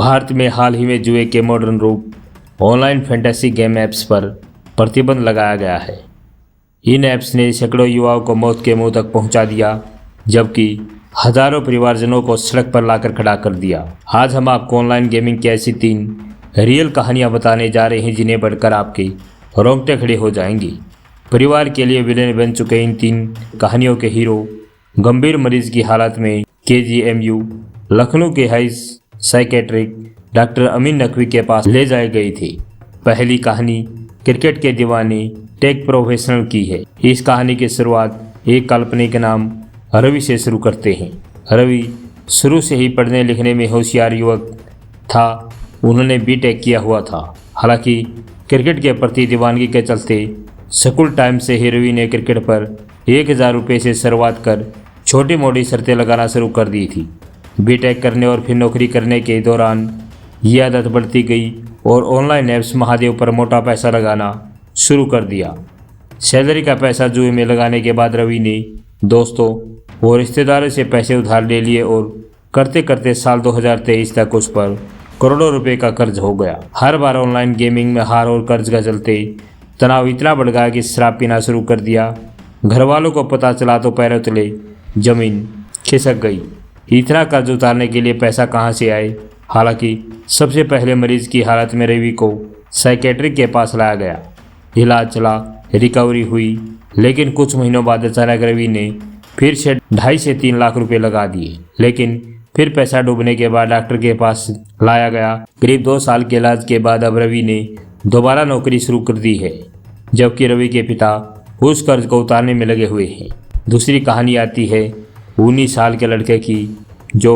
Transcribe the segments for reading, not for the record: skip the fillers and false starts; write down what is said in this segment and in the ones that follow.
भारत में हाल ही में जुए के मॉडर्न रूप ऑनलाइन फैंटेसी गेम ऐप्स पर प्रतिबंध लगाया गया है। इन ऐप्स ने सैकड़ों युवाओं को मौत के मुंह तक पहुंचा दिया, जबकि हजारों परिवारजनों को सड़क पर लाकर खड़ा कर दिया। आज हम आपको ऑनलाइन गेमिंग की ऐसी 3 रियल कहानियां बताने जा रहे हैं जिन्हें पढ़कर आपके रोंगटे खड़े हो जाएंगे। परिवार के लिए विलेन बन चुके इन 3 कहानियों के हीरो गंभीर मरीज की हालत में KGMU लखनऊ के हाई साइकेट्रिक डॉक्टर अमीन नकवी के पास ले जाए गए थे। पहली कहानी क्रिकेट के दीवाने टेक प्रोफेशनल की है। इस कहानी की शुरुआत एक काल्पनिक नाम रवि से शुरू करते हैं। रवि शुरू से ही पढ़ने लिखने में होशियार युवक था। उन्होंने B.Tech किया हुआ था। हालांकि क्रिकेट के प्रति दीवानगी के चलते स्कूल टाइम से ही रवि ने क्रिकेट पर 1000 रुपये से शुरुआत कर छोटी मोटी शर्तें लगाना शुरू कर दी थी। B.Tech करने और फिर नौकरी करने के दौरान ये आदत बढ़ती गई और ऑनलाइन ऐप्स महादेव पर मोटा पैसा लगाना शुरू कर दिया। सैलरी का पैसा जुए में लगाने के बाद रवि ने दोस्तों और रिश्तेदारों से पैसे उधार ले लिए और करते करते साल 2023 तक उस पर करोड़ों रुपए का कर्ज हो गया। हर बार ऑनलाइन गेमिंग में हार और कर्ज का चलते तनाव इतना बढ़ गया कि शराब पीना शुरू कर दिया। घर वालों को पता चला तो पैरों तले जमीन खिसक गई। इतना कर्ज उतारने के लिए पैसा कहाँ से आए? हालांकि सबसे पहले मरीज की हालत में रवि को साइकेट्रिक के पास लाया गया। इलाज चला, रिकवरी हुई, लेकिन कुछ महीनों बाद अचानक रवि ने फिर से 2.5 से 3 लाख रुपए लगा दिए। लेकिन फिर पैसा डूबने के बाद डॉक्टर के पास लाया गया। करीब 2 साल के इलाज के बाद अब रवि ने दोबारा नौकरी शुरू कर दी है, जबकि रवि के पिता उस कर्ज को उतारने में लगे हुए हैं। दूसरी कहानी आती है 19 साल के लड़के की जो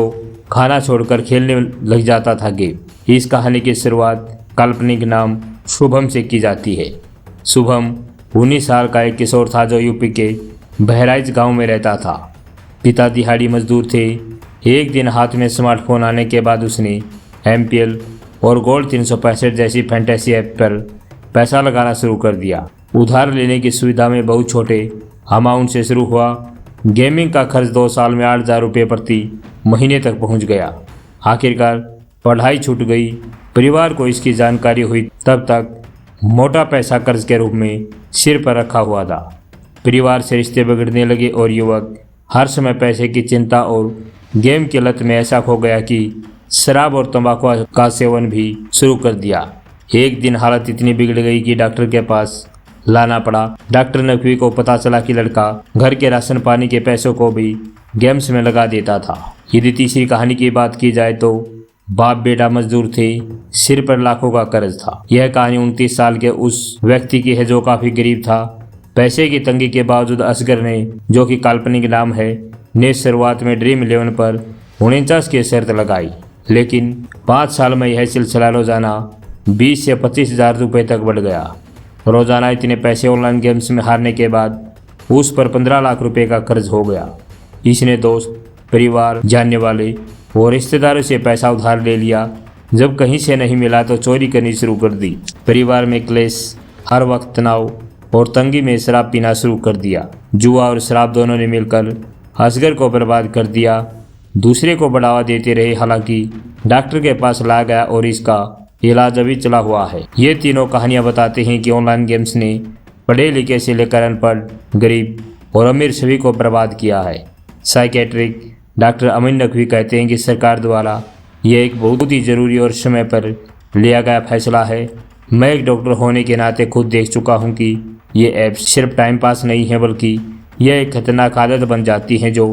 खाना छोड़कर खेलने लग जाता था गेम। इस कहानी की शुरुआत काल्पनिक नाम शुभम से की जाती है। शुभम 19 साल का एक किशोर था जो यूपी के बहराइच गांव में रहता था। पिता दिहाड़ी मजदूर थे। एक दिन हाथ में स्मार्टफोन आने के बाद उसने MPL और गोल्ड 365 जैसी फैंटेसी ऐप पर पैसा लगाना शुरू कर दिया। उधार लेने की सुविधा में बहुत छोटे अमाउंट से शुरू हुआ। गेमिंग का खर्च 2 साल में 8,000 रुपये प्रति महीने तक पहुंच गया। आखिरकार पढ़ाई छूट गई। परिवार को इसकी जानकारी हुई तब तक मोटा पैसा कर्ज के रूप में सिर पर रखा हुआ था। परिवार से रिश्ते बिगड़ने लगे और युवक हर समय पैसे की चिंता और गेम की लत में ऐसा खो गया कि शराब और तंबाकू का सेवन भी शुरू कर दिया। एक दिन हालत इतनी बिगड़ गई कि डॉक्टर के पास लाना पड़ा। डॉक्टर नकवी को पता चला कि लड़का घर के राशन पानी के पैसों को भी गेम्स में लगा देता था। यदि तीसरी कहानी की बात की जाए तो बाप बेटा मजदूर थे, सिर पर लाखों का कर्ज था। यह कहानी 29 साल के उस व्यक्ति की है जो काफी गरीब था। पैसे की तंगी के बावजूद असगर ने, जो कि काल्पनिक नाम है, ने शुरुआत में ड्रीम 11 पर 49 की शर्त लगाई। लेकिन 5 साल में यह सिलसिला रोजाना 20 से 25,000 रुपये तक बढ़ गया। रोजाना इतने पैसे ऑनलाइन गेम्स में हारने के बाद उस पर 15 लाख रुपए का कर्ज हो गया। इसने दोस्त, परिवार, जानने वाले और रिश्तेदारों से पैसा उधार ले लिया। जब कहीं से नहीं मिला तो चोरी करनी शुरू कर दी। परिवार में क्लेश, हर वक्त तनाव और तंगी में शराब पीना शुरू कर दिया। जुआ और शराब दोनों ने मिलकर असगर को बर्बाद कर दिया। दूसरे को बढ़ावा देते रहे। हालांकि डॉक्टर के पास लाया गया और इसका इलाज अभी चला हुआ है। ये तीनों कहानियां बताते हैं कि ऑनलाइन गेम्स ने पढ़े लिखे से लेकर अनपढ़, गरीब और अमीर सभी को बर्बाद किया है। साइकेट्रिक डॉक्टर अमीन नकवी कहते हैं कि सरकार द्वारा यह एक बहुत ही जरूरी और समय पर लिया गया फैसला है। मैं एक डॉक्टर होने के नाते खुद देख चुका हूँ कि ये ऐप्स सिर्फ टाइम पास नहीं है, बल्कि यह एक खतरनाक आदत बन जाती है जो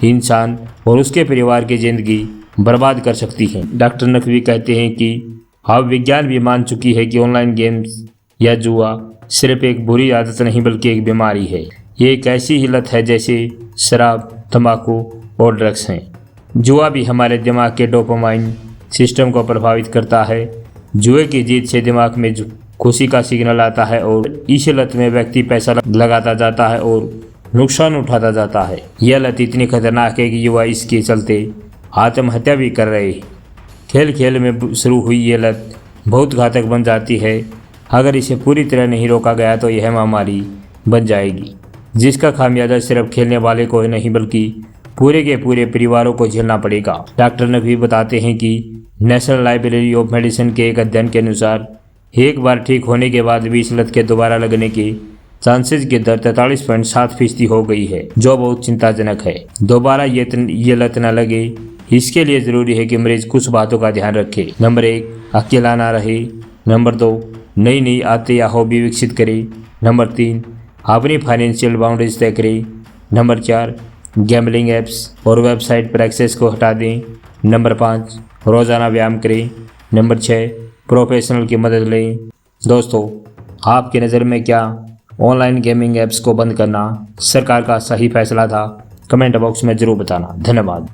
इंसान और उसके परिवार की जिंदगी बर्बाद कर सकती है। डॉक्टर नकवी कहते हैं कि अब विज्ञान भी मान चुकी है कि ऑनलाइन गेम्स या जुआ सिर्फ एक बुरी आदत नहीं बल्कि एक बीमारी है। ये एक ऐसी ही लत है जैसे शराब, तंबाकू और ड्रग्स हैं। जुआ भी हमारे दिमाग के डोपामाइन सिस्टम को प्रभावित करता है। जुए की जीत से दिमाग में खुशी का सिग्नल आता है और इस लत में व्यक्ति पैसा लगाता जाता है और नुकसान उठाता जाता है। यह लत इतनी खतरनाक है कि युवा इसके चलते आत्महत्या भी कर रहे हैं। खेल खेल में शुरू हुई ये लत बहुत घातक बन जाती है। अगर इसे पूरी तरह नहीं रोका गया तो यह महामारी बन जाएगी, जिसका खामियाजा सिर्फ खेलने वाले को ही नहीं बल्कि पूरे के पूरे परिवारों को झेलना पड़ेगा। डॉक्टर नकवी बताते हैं कि नेशनल लाइब्रेरी ऑफ मेडिसिन के एक अध्ययन के अनुसार एक बार ठीक होने के बाद भी इस लत के दोबारा लगने की चांसेस की दर 43.7% हो गई है, जो बहुत चिंताजनक है। दोबारा ये लत न लगे, इसके लिए जरूरी है कि मरीज कुछ बातों का ध्यान रखे। नंबर 1, अकेला ना रहे। नंबर 2, नई आदतें या हॉबी विकसित करे। नंबर 3, अपनी फाइनेंशियल बाउंड्रीज तय करें। नंबर 4, गैम्बलिंग ऐप्स और वेबसाइट पर एक्सेस को हटा दें। नंबर 5, रोज़ाना व्यायाम करें। नंबर 6, प्रोफेशनल की मदद लें। दोस्तों, आपकी नज़र में क्या ऑनलाइन गेमिंग ऐप्स को बंद करना सरकार का सही फैसला था? कमेंट बॉक्स में ज़रूर बताना। धन्यवाद।